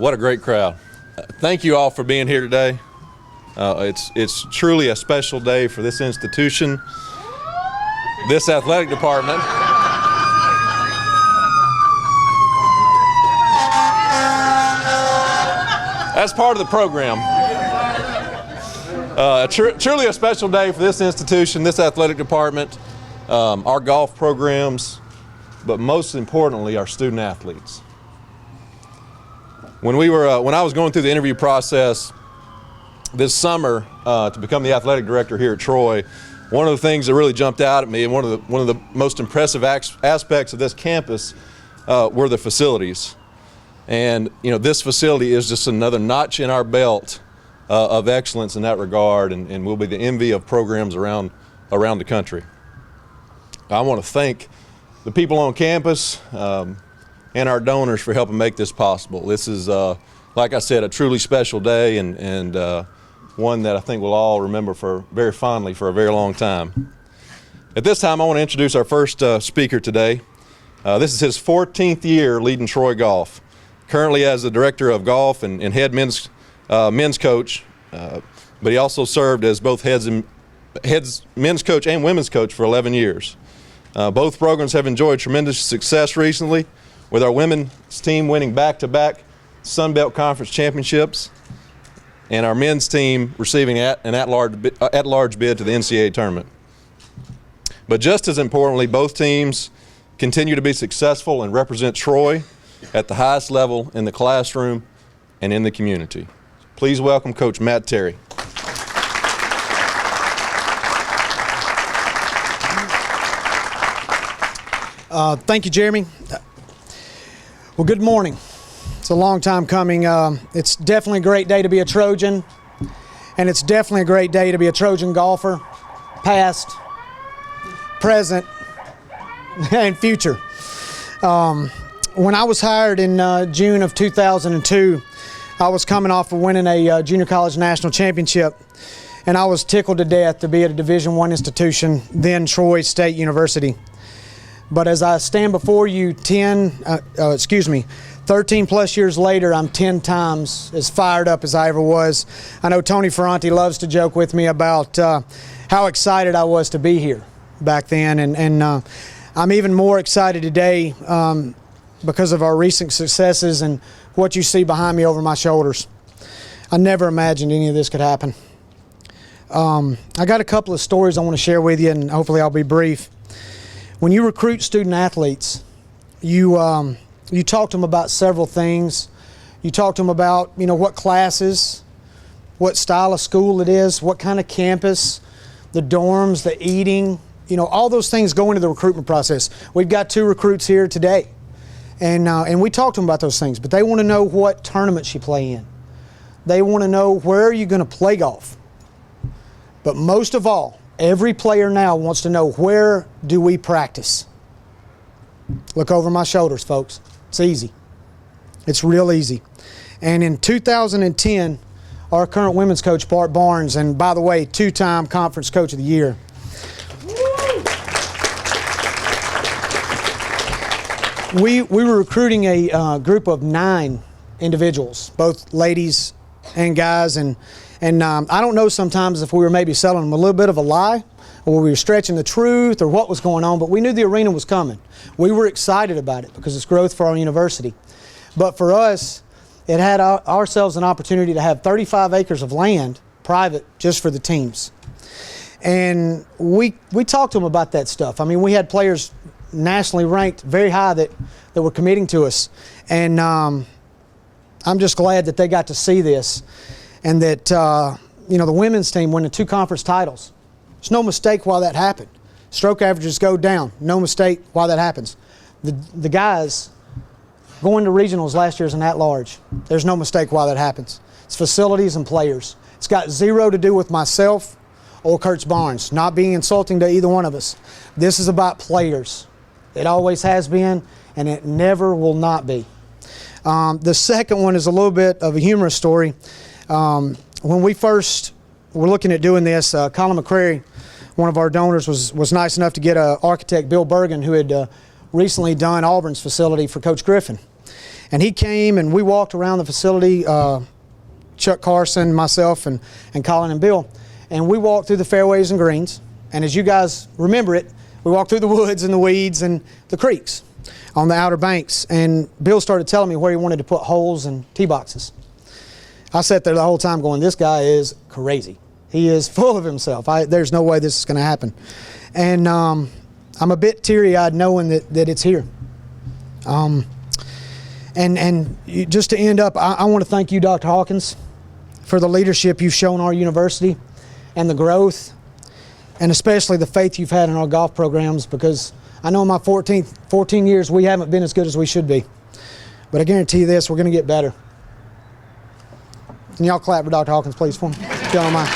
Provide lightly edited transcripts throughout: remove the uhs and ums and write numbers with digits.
What a great crowd. Thank you all for being here today. It's truly a special day for this institution, this athletic department. As part of the program. Truly a special day for this institution, this athletic department, our golf programs, but most importantly, our student athletes. When I was going through the interview process this summer to become the athletic director here at Troy, one of the things that really jumped out at me, and one of the most impressive aspects of this campus were the facilities. And this facility is just another notch in our belt of excellence in that regard, and will be the envy of programs around the country. I want to thank the people on campus and our donors for helping make this possible. This is, like I said, a truly special day, and one that I think we'll all remember very fondly for a very long time. At this time, I want to introduce our first speaker today. This is his 14th year leading Troy golf. Currently as the director of golf and head men's coach, but he also served as both heads men's coach and women's coach for 11 years. Both programs have enjoyed tremendous success recently, with our women's team winning back-to-back Sun Belt Conference championships, and our men's team receiving an at-large bid to the NCAA tournament. But just as importantly, both teams continue to be successful and represent Troy at the highest level in the classroom and in the community. Please welcome Coach Matt Terry. Thank you, Jeremy. Well, good morning. It's a long time coming. It's definitely a great day to be a Trojan, and it's definitely a great day to be a Trojan golfer, past, present, and future. When I was hired in June of 2002, I was coming off of winning a junior college national championship, and I was tickled to death to be at a Division I institution, then Troy State University. But as I stand before you 13 plus years later, I'm 10 times as fired up as I ever was. I know Tony Ferranti loves to joke with me about how excited I was to be here back then, and I'm even more excited today because of our recent successes and what you see behind me over my shoulders. I never imagined any of this could happen. I got a couple of stories I want to share with you, and hopefully I'll be brief. When you recruit student athletes, you talk to them about several things. You talk to them about, what classes, what style of school it is, what kind of campus, the dorms, the eating, all those things go into the recruitment process. We've got 2 recruits here today, and we talk to them about those things, but they want to know what tournaments you play in. They want to know where are you going to play golf. But most of all, every player now wants to know, where do we practice? Look over my shoulders, folks. It's easy. It's real easy. And in 2010, our current women's coach, Bart Barnes, and by the way, 2-time Conference Coach of the Year. We were recruiting a group of 9 individuals, both ladies and guys, and I don't know sometimes if we were maybe selling them a little bit of a lie, or we were stretching the truth, or what was going on, but we knew the arena was coming. We were excited about it because it's growth for our university. But for us, it had ourselves an opportunity to have 35 acres of land, private, just for the teams. And we talked to them about that stuff. I mean, we had players nationally ranked very high that were committing to us. And I'm just glad that they got to see this, and that the women's team winning 2 conference titles. There's no mistake why that happened. Stroke averages go down. No mistake why that happens. The guys going to regionals last year as an at-large. There's no mistake why that happens. It's facilities and players. It's got 0 to do with myself or Coach Barnes, not being insulting to either one of us. This is about players. It always has been, and it never will not be. The second one is a little bit of a humorous story. When we first were looking at doing this, Colin McCrary, one of our donors, was nice enough to get architect Bill Bergen, who had recently done Auburn's facility for Coach Griffin. And he came and we walked around the facility, Chuck Carson, myself, and Colin and Bill. And we walked through the fairways and greens. And as you guys remember it, we walked through the woods and the weeds and the creeks on the Outer Banks. And Bill started telling me where he wanted to put holes and tee boxes. I sat there the whole time going, this guy is crazy. He is full of himself. There's no way this is going to happen. And I'm a bit teary-eyed knowing that it's here. Just to end up, I want to thank you, Dr. Hawkins, for the leadership you've shown our university and the growth, and especially the faith you've had in our golf programs, because I know in my 14 years we haven't been as good as we should be. But I guarantee you this, we're going to get better. Can y'all clap for Dr. Hawkins, please, for me? If y'all don't mind.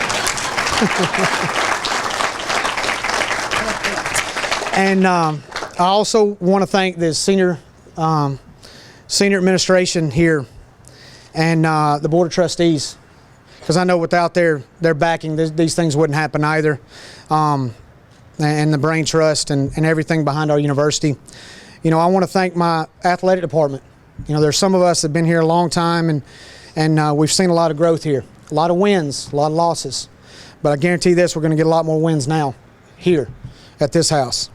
And I also want to thank the senior administration here and the Board of Trustees, because I know without their backing, these things wouldn't happen either. And the Brain Trust and everything behind our university. You know, I want to thank my athletic department. You know, there's some of us that have been here a long time, and we've seen a lot of growth here. A lot of wins, a lot of losses. But I guarantee this, we're going to get a lot more wins now here at this house.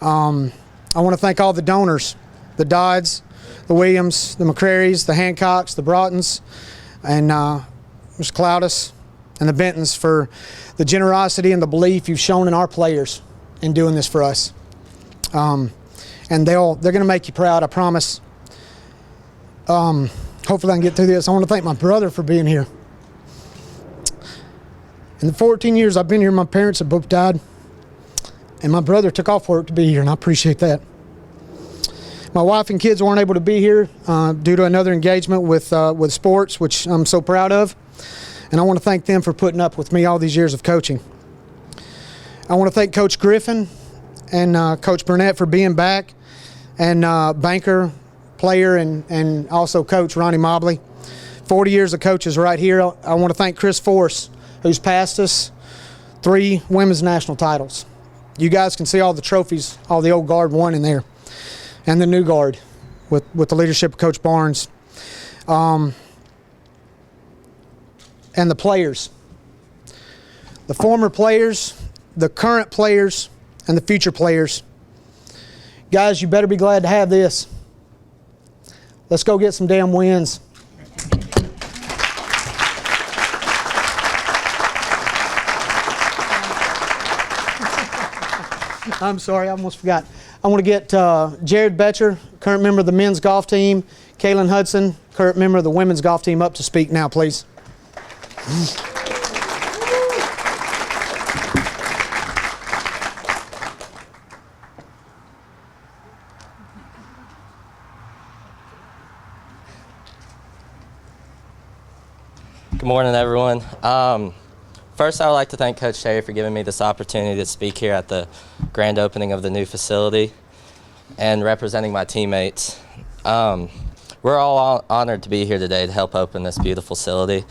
I want to thank all the donors, the Dodds, the Williams, the McCrarys, the Hancocks, the Broughtons, and Mr. Cloudus and the Bentons for the generosity and the belief you've shown in our players in doing this for us. And they're going to make you proud, I promise. Hopefully I can get through this. I want to thank my brother for being here. In the 14 years I've been here, my parents have both died, and my brother took off work to be here, and I appreciate that. My wife and kids weren't able to be here due to another engagement with sports, which I'm so proud of, and I want to thank them for putting up with me all these years of coaching. I want to thank Coach Griffin and Coach Burnett for being back, and banker, player, and also Coach Ronnie Mobley. 40 years of coaches right here. I want to thank Chris Force, who's passed us 3 women's national titles. You guys can see all the trophies all the old guard won in there, and the new guard with the leadership of Coach Barnes. And the players. The former players, the current players, and the future players. Guys, you better be glad to have this. Let's go get some damn wins. I'm sorry, I almost forgot. I want to get Jared Betcher, current member of the men's golf team, Kaylin Hudson, current member of the women's golf team, up to speak now, please. Good morning, everyone. First, I would like to thank Coach Terry for giving me this opportunity to speak here at the grand opening of the new facility and representing my teammates. We're all honored to be here today to help open this beautiful facility.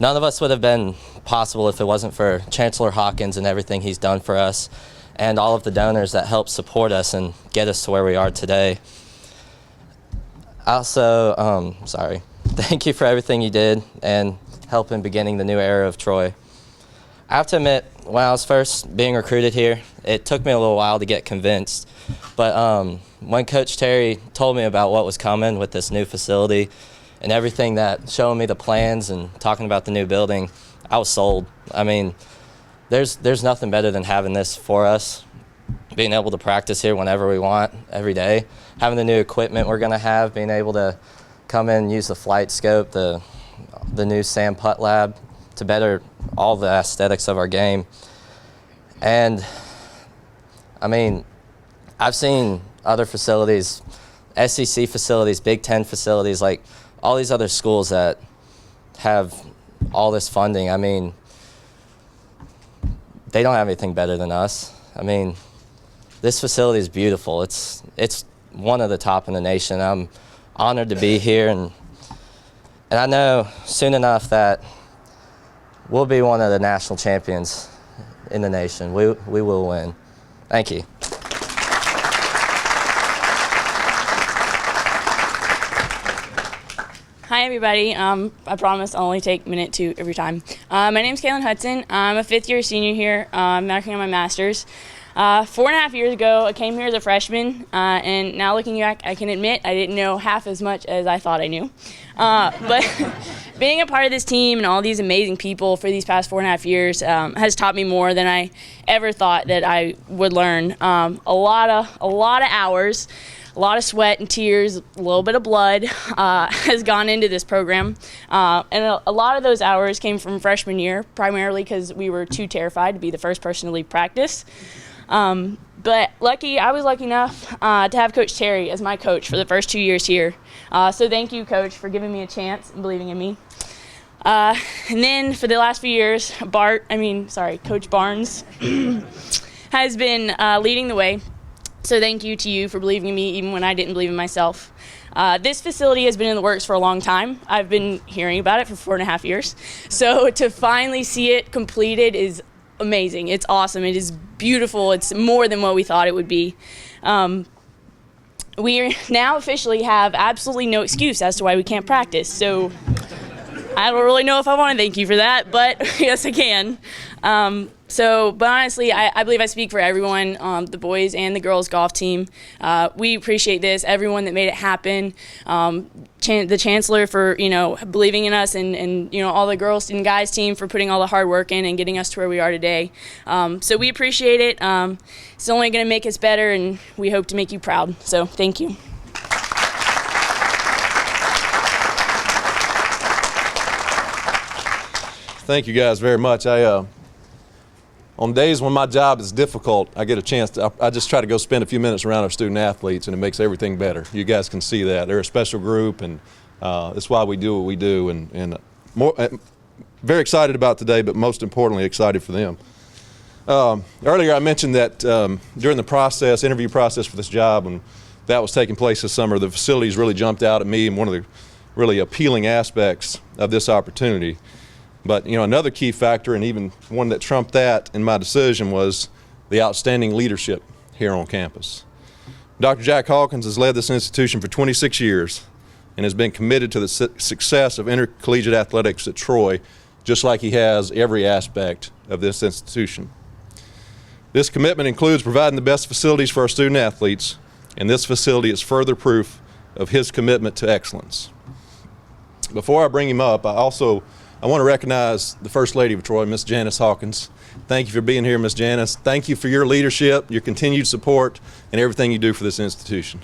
None of us would have been possible if it wasn't for Chancellor Hawkins and everything he's done for us, and all of the donors that help support us and get us to where we are today. Also, thank you for everything you did and helping beginning the new era of Troy. I have to admit, when I was first being recruited here, it took me a little while to get convinced. But when Coach Terry told me about what was coming with this new facility and everything that, showing me the plans and talking about the new building, I was sold. I mean, there's nothing better than having this for us, being able to practice here whenever we want, every day, having the new equipment we're going to have, being able to come in and use the flight scope, the new Sam Putt Lab to better all the aesthetics of our game. And I mean, I've seen other facilities, SEC facilities, Big Ten facilities, like all these other schools that have all this funding. I mean, they don't have anything better than us. I mean, this facility is beautiful. It's one of the top in the nation. I'm honored to be here, and I know soon enough that we'll be one of the national champions in the nation. We will win. Thank you. Hi, everybody. I promise I'll only take a minute to every time. My name's Kaylin Hudson. I'm a fifth-year senior here. I'm working on my master's. 4.5 years ago, I came here as a freshman, and now looking back, I can admit I didn't know half as much as I thought I knew. But being a part of this team and all these amazing people for these past 4.5 years has taught me more than I ever thought that I would learn. A lot of hours. A lot of sweat and tears, a little bit of blood has gone into this program. And a lot of those hours came from freshman year, primarily because we were too terrified to be the first person to leave practice. But I was lucky enough to have Coach Terry as my coach for the first 2 years here. So thank you, Coach, for giving me a chance and believing in me. And then for the last few years, Coach Barnes has been leading the way. So thank you to you for believing in me even when I didn't believe in myself. This facility has been in the works for a long time. I've been hearing about it for 4.5 years. So to finally see it completed is amazing. It's awesome. It is beautiful. It's more than what we thought it would be. We now officially have absolutely no excuse as to why we can't practice. So I don't really know if I want to thank you for that, but yes, I can. But honestly, I believe I speak for everyone, the boys and the girls golf team. We appreciate this, everyone that made it happen. The Chancellor for, believing in us and all the girls and guys team for putting all the hard work in and getting us to where we are today. So we appreciate it. It's only going to make us better, and we hope to make you proud. So thank you. Thank you guys very much. On days when my job is difficult, I get a chance to, I just try to go spend a few minutes around our student athletes, and it makes everything better. You guys can see that. They're a special group, and that's why we do what we do, and very excited about today, but most importantly, excited for them. Earlier I mentioned that during the interview process for this job, and that was taking place this summer, the facilities really jumped out at me, and one of the really appealing aspects of this opportunity. But another key factor, and even one that trumped that in my decision, was the outstanding leadership here on campus. Dr. Jack Hawkins has led this institution for 26 years and has been committed to the success of intercollegiate athletics at Troy, just like he has every aspect of this institution. This commitment includes providing the best facilities for our student athletes, and this facility is further proof of his commitment to excellence. Before I bring him up, I want to recognize the First Lady of Troy, Miss Janice Hawkins. Thank you for being here, Miss Janice. Thank you for your leadership, your continued support, and everything you do for this institution.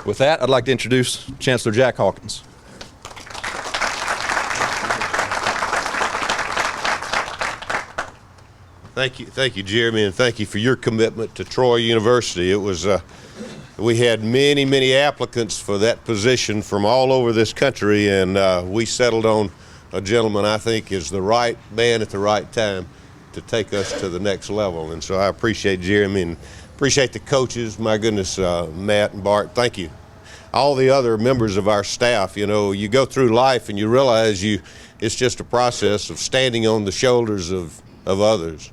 With that, I'd like to introduce Chancellor Jack Hawkins. Thank you, Jeremy, and thank you for your commitment to Troy University. It was we had many applicants for that position from all over this country, and we settled on a gentleman I think is the right man at the right time to take us to the next level. And so I appreciate Jeremy and appreciate the coaches. My goodness, Matt and Bart, thank you. All the other members of our staff. You go through life and you realize it's just a process of standing on the shoulders of others.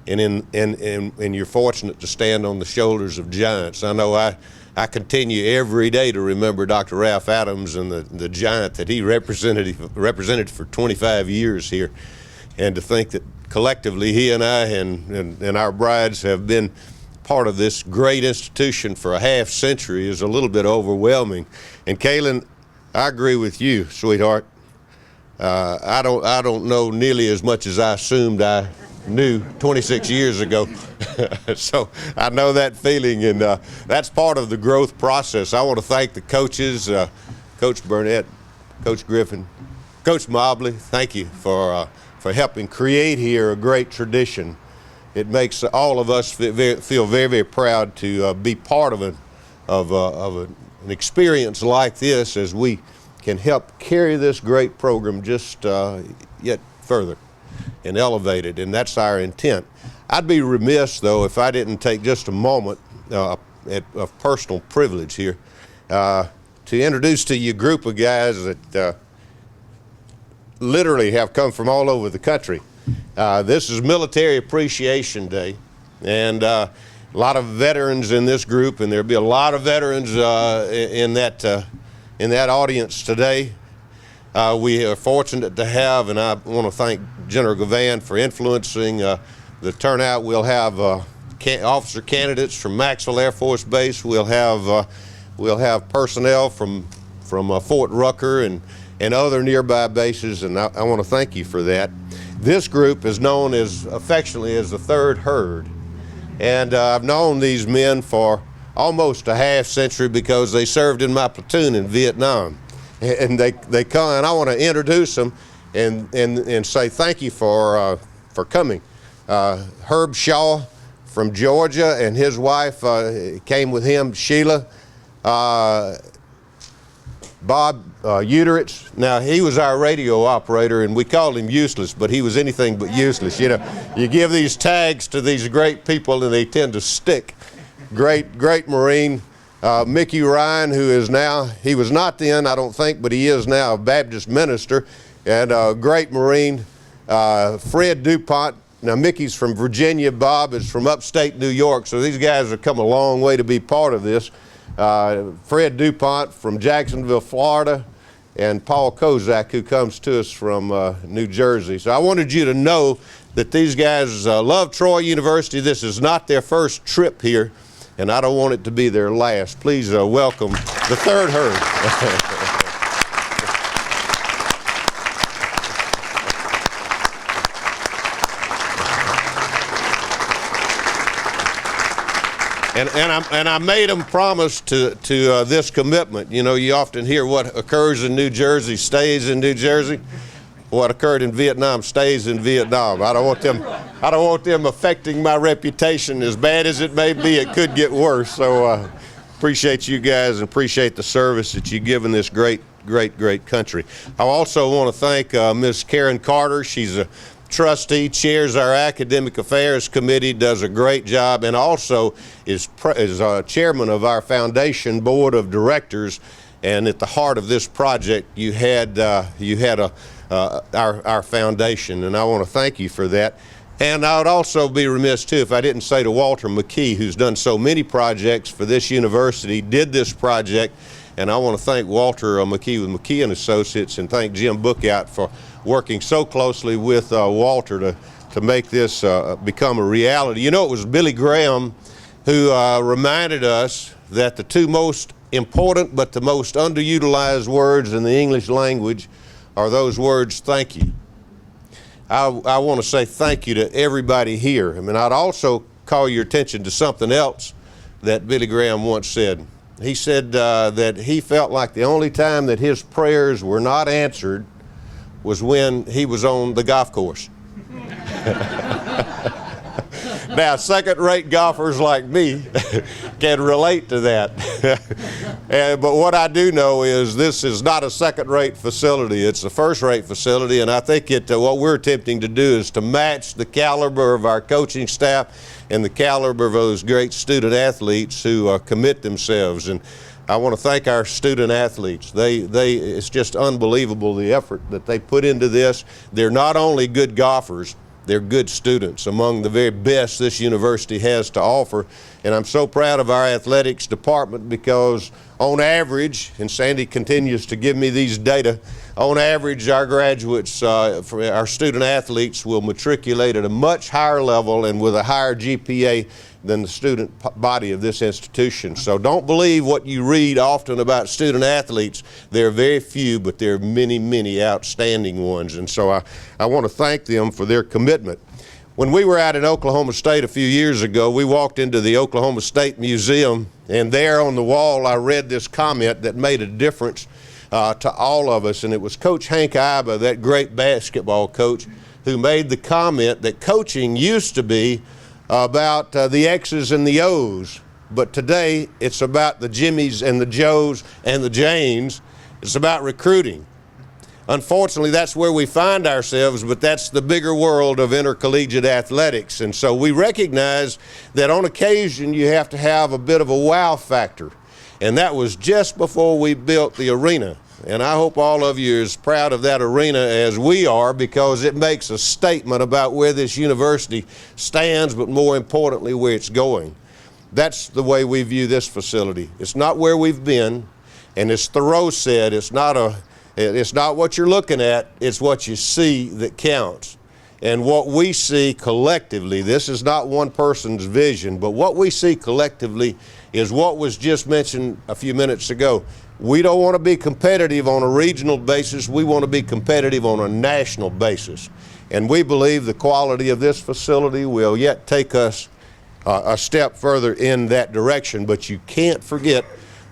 And you're fortunate to stand on the shoulders of giants. I know I continue every day to remember Dr. Ralph Adams and the giant that he represented for 25 years here, and to think that collectively he and I and our brides have been part of this great institution for a half century is a little bit overwhelming. And Kaylin, I agree with you, sweetheart. I don't know nearly as much as I assumed I knew 26 years ago. So I know that feeling, and that's part of the growth process. I want to thank the coaches, Coach Burnett, Coach Griffin, Coach Mobley. Thank you for helping create here a great tradition. It makes all of us feel very, very proud to be part of an experience like this, as we can help carry this great program just yet further and elevate it, and that's our intent. I'd be remiss, though, if I didn't take just a moment of personal privilege here to introduce to you a group of guys that literally have come from all over the country. This is Military Appreciation Day, and a lot of veterans in this group, and there'll be a lot of veterans in that audience today. We are fortunate to have, and I want to thank General Gavan for influencing the turnout. We'll have officer candidates from Maxwell Air Force Base. We'll have personnel from Fort Rucker and other nearby bases, and I want to thank you for that. This group is known affectionately as the Third Herd, and I've known these men for almost a half century because they served in my platoon in Vietnam. And they come, and I want to introduce them and say thank you for coming. Herb Shaw from Georgia and his wife came with him, Sheila. Bob Uteritz. Now, he was our radio operator, and we called him useless, but he was anything but useless. You know, you give these tags to these great people, and they tend to stick. Great Marine. Mickey Ryan, who is now, he was not then, I don't think, but he is now a Baptist minister, and a great Marine. Fred DuPont. Now, Mickey's from Virginia. Bob is from upstate New York, so these guys have come a long way to be part of this. Fred DuPont from Jacksonville, Florida, and Paul Kozak, who comes to us from New Jersey. So I wanted you to know that these guys love Troy University. This is not their first trip here, and I don't want it to be their last. Please welcome the Third Herd. And I made them promise to this commitment. You know, you often hear what occurs in New Jersey stays in New Jersey. What occurred in Vietnam stays in Vietnam. I don't want them affecting my reputation. As bad as it may be, it could get worse. So appreciate you guys and appreciate the service that you've given this great country. I also want to thank Ms. Karen Carter. She's a trustee, chairs our academic affairs committee, does a great job, and also is chairman of our foundation board of directors. And at the heart of this project, you had our foundation, and I want to thank you for that. And I would also be remiss too if I didn't say to Walter McKee, who's done so many projects for this university, did this project. And I want to thank Walter McKee with McKee and Associates, and thank Jim Bookout for working so closely with Walter to make this become a reality. You know, it was Billy Graham who reminded us that the two most important but the most underutilized words in the English language are those words, thank you. I want to say thank you to everybody here. I mean, I'd also call your attention to something else that Billy Graham once said. He said that he felt like the only time that his prayers were not answered was when he was on the golf course. Now, second-rate golfers like me can relate to that. But what I do know is this is not a second-rate facility. It's a first-rate facility, and I think what we're attempting to do is to match the caliber of our coaching staff and the caliber of those great student athletes who commit themselves. And I want to thank our student athletes. It's just unbelievable the effort that they put into this. They're not only good golfers, they're good students, among the very best this university has to offer. And I'm so proud of our athletics department because on average, and Sandy continues to give me these data, on average our graduates, our student athletes will matriculate at a much higher level and with a higher GPA than the student body of this institution. So don't believe what you read often about student athletes. There are very few, but there are many, many outstanding ones. And so I want to thank them for their commitment. When we were out in Oklahoma State a few years ago, we walked into the Oklahoma State Museum, and there on the wall I read this comment that made a difference to all of us. And it was Coach Hank Iba, that great basketball coach, who made the comment that coaching used to be about the X's and the O's, but today it's about the Jimmies and the Joes and the Janes. It's about recruiting. Unfortunately, that's where we find ourselves, but that's the bigger world of intercollegiate athletics. And so we recognize that on occasion you have to have a bit of a wow factor. And that was just before we built the arena. And I hope all of you are as proud of that arena as we are, because it makes a statement about where this university stands, but more importantly, where it's going. That's the way we view this facility. It's not where we've been, and as Thoreau said, it's not what you're looking at, it's what you see that counts. And what we see collectively, this is not one person's vision, but what we see collectively is what was just mentioned a few minutes ago. We don't want to be competitive on a regional basis, we want to be competitive on a national basis. And we believe the quality of this facility will yet take us a step further in that direction, but you can't forget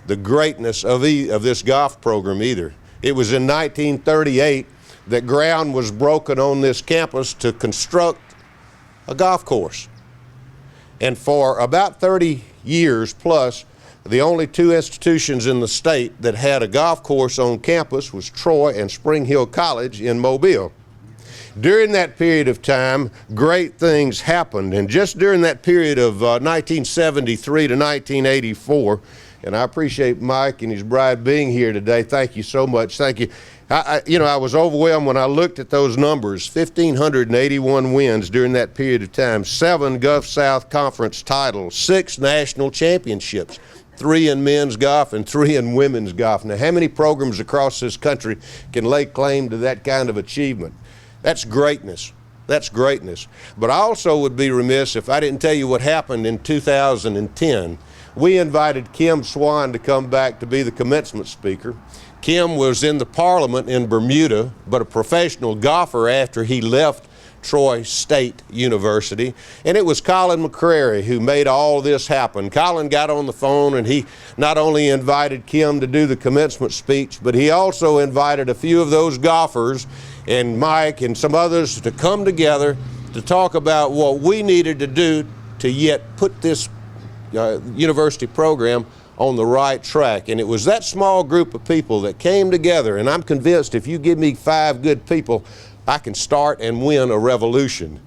the greatness of this golf program either. It was in 1938 that ground was broken on this campus to construct a golf course. And for about 30 years plus, the only two institutions in the state that had a golf course on campus was Troy and Spring Hill College in Mobile. During that period of time, great things happened, and just during that period of 1973 to 1984, and I appreciate Mike and his bride being here today. Thank you so much. Thank you. I was overwhelmed when I looked at those numbers. 1,581 wins during that period of time, 7 Gulf South Conference titles, 6 national championships, 3 in men's golf and 3 in women's golf. Now, how many programs across this country can lay claim to that kind of achievement? That's greatness. That's greatness. But I also would be remiss if I didn't tell you what happened in 2010. We invited Kim Swan to come back to be the commencement speaker. Kim was in the Parliament in Bermuda, but a professional golfer after he left Troy State University. And it was Colin McCrary who made all this happen. Colin got on the phone and he not only invited Kim to do the commencement speech, but he also invited a few of those golfers and Mike and some others to come together to talk about what we needed to do to yet put this university program on the right track. And it was that small group of people that came together, and I'm convinced if you give me 5 good people, I can start and win a revolution.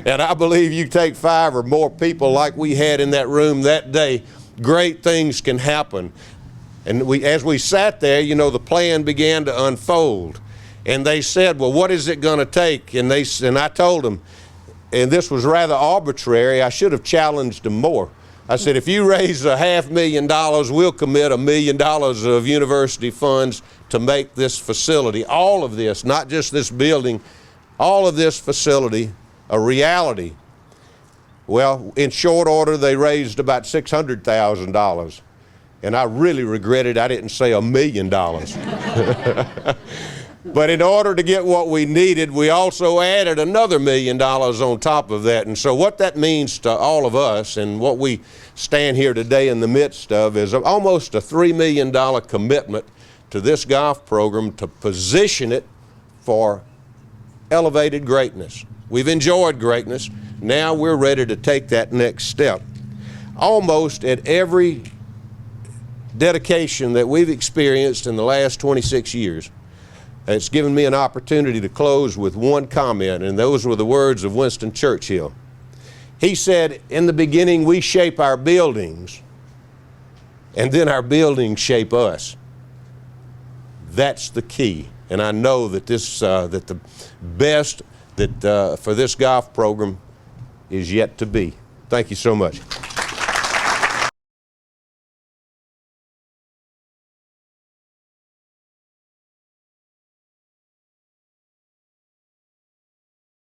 And I believe you take 5 or more people like we had in that room that day, great things can happen. And as we sat there, the plan began to unfold. And they said, well, what is it going to take? And I told them, and this was rather arbitrary, I should have challenged them more. I said, if you raise $500,000, we'll commit $1 million of university funds to make this facility, all of this, not just this building, all of this facility a reality. Well, in short order, they raised about $600,000. And I really regretted I didn't say $1 million. But in order to get what we needed, we also added another $1 million on top of that. And so what that means to all of us and what we stand here today in the midst of is almost a $3 million commitment to this golf program to position it for elevated greatness. We've enjoyed greatness. Now we're ready to take that next step. Almost at every dedication that we've experienced in the last 26 years, it's given me an opportunity to close with one comment, and those were the words of Winston Churchill. He said, in the beginning, we shape our buildings, and then our buildings shape us. That's the key. And I know that that the best for this golf program is yet to be. Thank you so much.